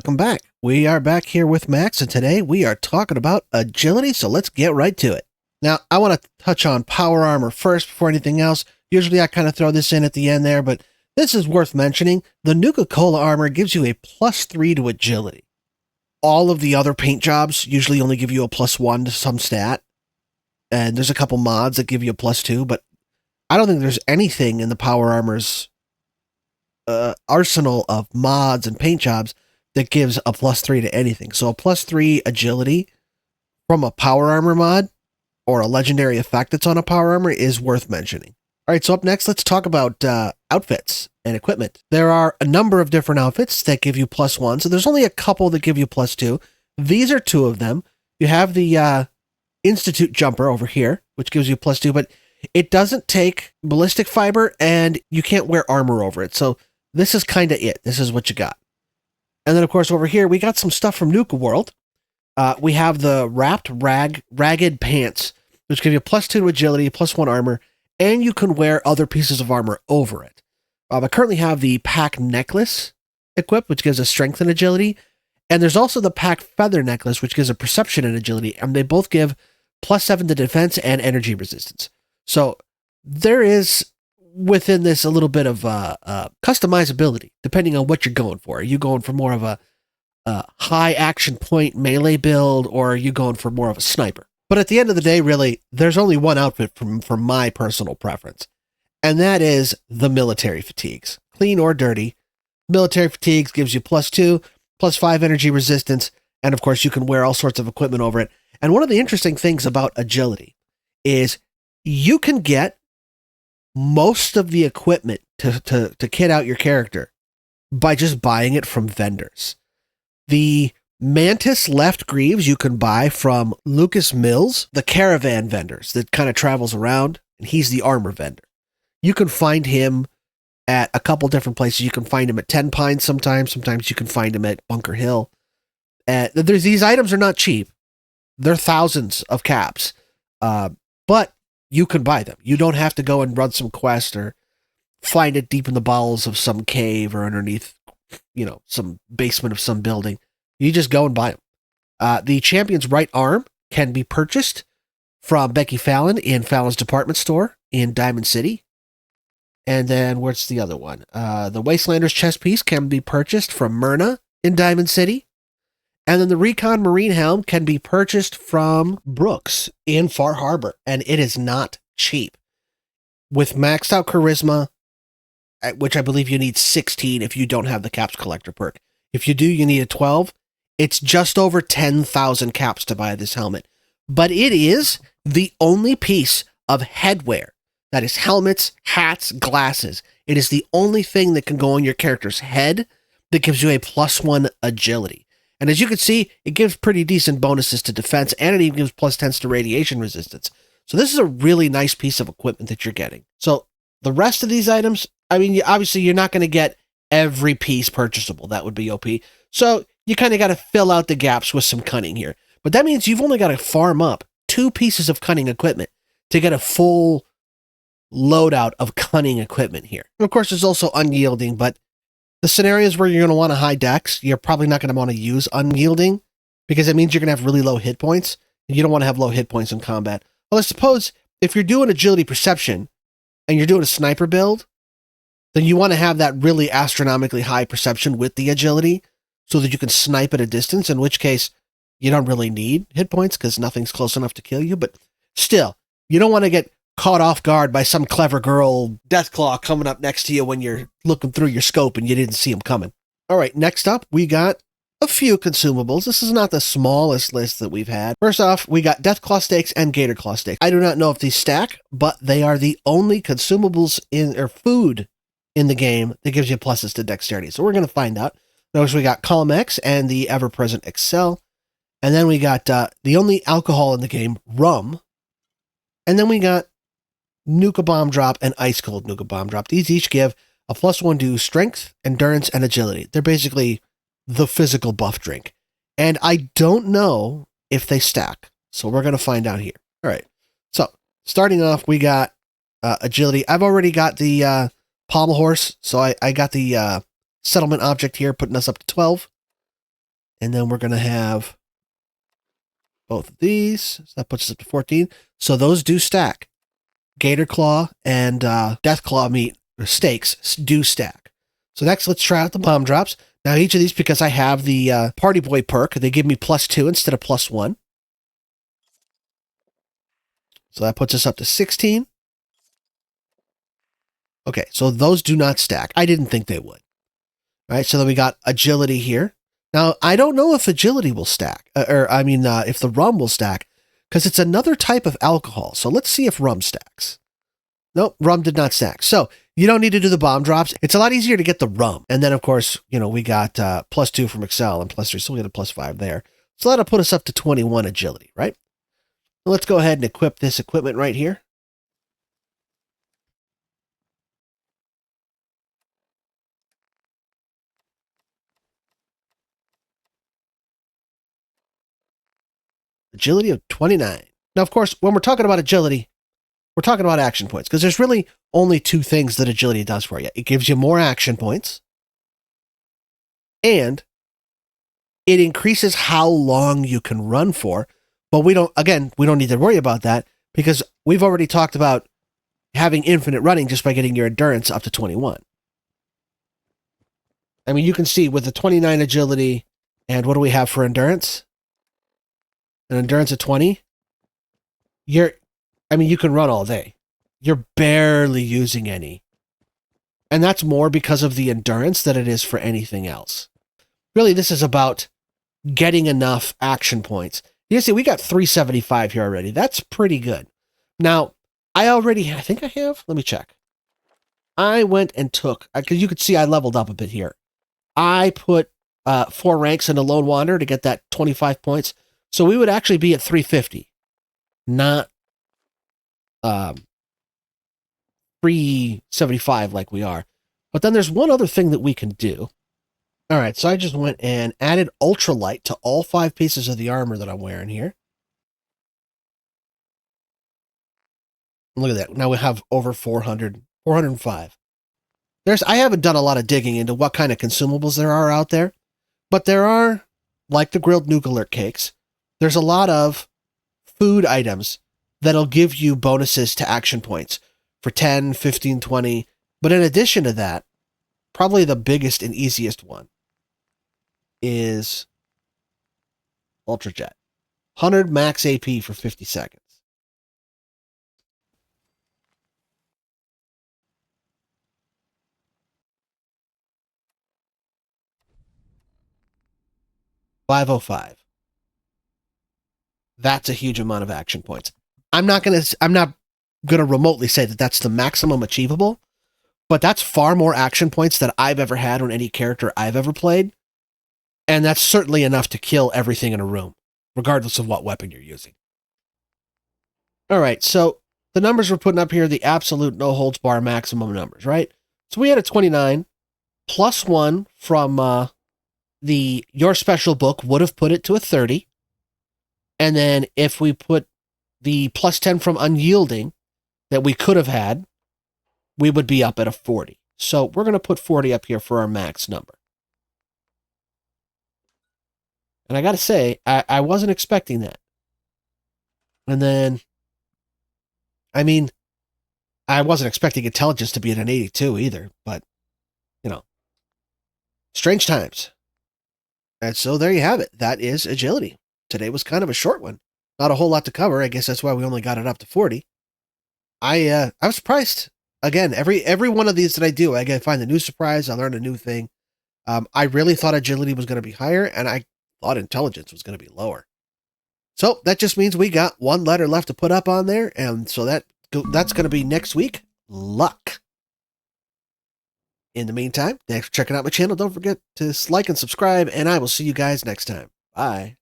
welcome back. We are back here with Max, and today we are talking about agility, so let's get right to it. Now, I want to touch on power armor first before anything else. Usually I kind of throw this in at the end there, but this is worth mentioning. The Nuka-Cola armor gives you a +3 to agility. All of the other paint jobs usually only give you a +1 to some stat, and there's a couple mods that give you a +2, but I don't think there's anything in the power armor's arsenal of mods and paint jobs that gives a +3 to anything. So a +3 agility from a power armor mod or a legendary effect that's on a power armor is worth mentioning. All right, so up next, let's talk about outfits and equipment. There are a number of different outfits that give you +1, so there's only a couple that give you +2. These are two of them. You have the Institute Jumper over here, which gives you +2, but it doesn't take ballistic fiber, and you can't wear armor over it. So this is kind of it. This is what you got. And then, of course, over here, we got some stuff from Nuka World. We have the Wrapped Ragged Pants, which give you +2 to agility, +1 armor, and you can wear other pieces of armor over it. I currently have the Pack Necklace equipped, which gives us strength and agility. And there's also the Pack Feather Necklace, which gives a perception and agility. And they both give +7 to defense and energy resistance. So there is within this a little bit of customizability, depending on what you're going for. Are you going for more of a high action point melee build, or are you going for more of a sniper? But at the end of the day, really, there's only one outfit from my personal preference, and that is the military fatigues. Clean or dirty, military fatigues gives you +2, +5 energy resistance, and of course you can wear all sorts of equipment over it. And one of the interesting things about agility is you can get most of the equipment to kit out your character by just buying it from vendors. The Mantis Left Greaves you can buy from Lucas Mills, the caravan vendors that kind of travels around, and he's the armor vendor. You can find him at a couple different places. You can find him at Ten Pines sometimes you can find him at Bunker Hill. These items are not cheap. They're thousands of caps, but you can buy them. You don't have to go and run some quest or find it deep in the bowels of some cave or underneath, some basement of some building. You just go and buy them. The Champion's Right Arm can be purchased from Becky Fallon in Fallon's Department Store in Diamond City. And then where's the other one? The Wastelander's Chest Piece can be purchased from Myrna in Diamond City. And then the Recon Marine Helm can be purchased from Brooks in Far Harbor, and it is not cheap. With maxed out charisma, which I believe you need 16 if you don't have the Caps Collector perk. If you do, you need a 12. It's just over 10,000 caps to buy this helmet. But it is the only piece of headwear that is helmets, hats, glasses. It is the only thing that can go on your character's head that gives you a +1 agility. And as you can see, it gives pretty decent bonuses to defense, and it even gives +10s to radiation resistance. So this is a really nice piece of equipment that you're getting. So the rest of these items, obviously you're not going to get every piece purchasable. That would be OP. So you kind of got to fill out the gaps with some cunning here. But that means you've only got to farm up 2 pieces of cunning equipment to get a full loadout of cunning equipment here. And of course, there's also unyielding, but the scenarios where you're going to want a high dex, you're probably not going to want to use unyielding because it means you're going to have really low hit points, and you don't want to have low hit points in combat. Well, I suppose if you're doing agility perception and you're doing a sniper build, then you want to have that really astronomically high perception with the agility so that you can snipe at a distance, in which case you don't really need hit points because nothing's close enough to kill you. But still, you don't want to get caught off guard by some clever girl Deathclaw coming up next to you when you're looking through your scope and you didn't see him coming. All right, next up, we got a few consumables. This is not the smallest list that we've had. First off, we got Deathclaw Steaks and Gator Claw Steaks. I do not know if these stack, but they are the only consumables or food in the game that gives you pluses to dexterity. So we're going to find out. Notice we got Column X and the ever-present Excel. And then we got the only alcohol in the game, rum. And then we got Nuka Bomb Drop and Ice Cold Nuka Bomb Drop. These each give a +1 to strength, endurance, and agility. They're basically the physical buff drink. And I don't know if they stack. So we're going to find out here. All right. So starting off, we got agility. I've already got the pommel horse. So I got the settlement object here, putting us up to 12. And then we're going to have both of these. So that puts us up to 14. So those do stack. Gator Claw and Death Claw meat steaks do stack. So next, let's try out the bomb drops. Now, each of these, because I have the Party Boy perk, they give me +2 instead of +1. So that puts us up to 16. Okay, so those do not stack. I didn't think they would. All right, so then we got agility here. Now, I don't know if agility will stack, if the rum will stack, because it's another type of alcohol. So let's see if rum stacks. Nope, rum did not stack. So you don't need to do the bomb drops. It's a lot easier to get the rum. And then, of course, we got +2 from Excel and +3, so we get a +5 there. So that'll put us up to 21 agility, right? Let's go ahead and equip this equipment right here. Agility of 29. Now, of course, when we're talking about agility, we're talking about action points, because there's really only two things that agility does for you. It gives you more action points, and it increases how long you can run for. But we don't need to worry about that, because we've already talked about having infinite running just by getting your endurance up to 21. I mean, you can see with the 29 agility, and what do we have for endurance? An endurance of 20, you can run all day. You're barely using any. And that's more because of the endurance than it is for anything else. Really, this is about getting enough action points. You see, we got 375 here already. That's pretty good. Now, I think I have. Let me check. I went and took, because you could see I leveled up a bit here. I put 4 ranks into Lone Wanderer to get that 25 points. So we would actually be at 350, not 375 like we are. But then there's one other thing that we can do. All right, so I just went and added ultralight to all 5 pieces of the armor that I'm wearing here. Look at that. Now we have over 405. I haven't done a lot of digging into what kind of consumables there are out there, but there are, like the grilled nuclear cakes, there's a lot of food items that'll give you bonuses to action points for 10, 15, 20. But in addition to that, probably the biggest and easiest one is Ultrajet. 100 max AP for 50 seconds. $505. That's a huge amount of action points. I'm not gonna remotely say that that's the maximum achievable, but that's far more action points than I've ever had on any character I've ever played. And that's certainly enough to kill everything in a room, regardless of what weapon you're using. All right, so the numbers we're putting up here, the absolute no holds bar maximum numbers, right? So we had a 29 plus 1 from the Your Special book would have put it to a 30. And then if we put the plus 10 from Unyielding that we could have had, we would be up at a 40. So we're going to put 40 up here for our max number. And I got to say, I wasn't expecting that. And then, I wasn't expecting intelligence to be at an 82 either, but, strange times. And so there you have it. That is agility. Today was kind of a short one. Not a whole lot to cover. I guess that's why we only got it up to 40. I was surprised. Again, every one of these that I do, I find a new surprise. I learn a new thing. I really thought agility was going to be higher, and I thought intelligence was going to be lower. So that just means we got one letter left to put up on there, and so that's going to be next week. Luck. In the meantime, thanks for checking out my channel. Don't forget to like and subscribe, and I will see you guys next time. Bye.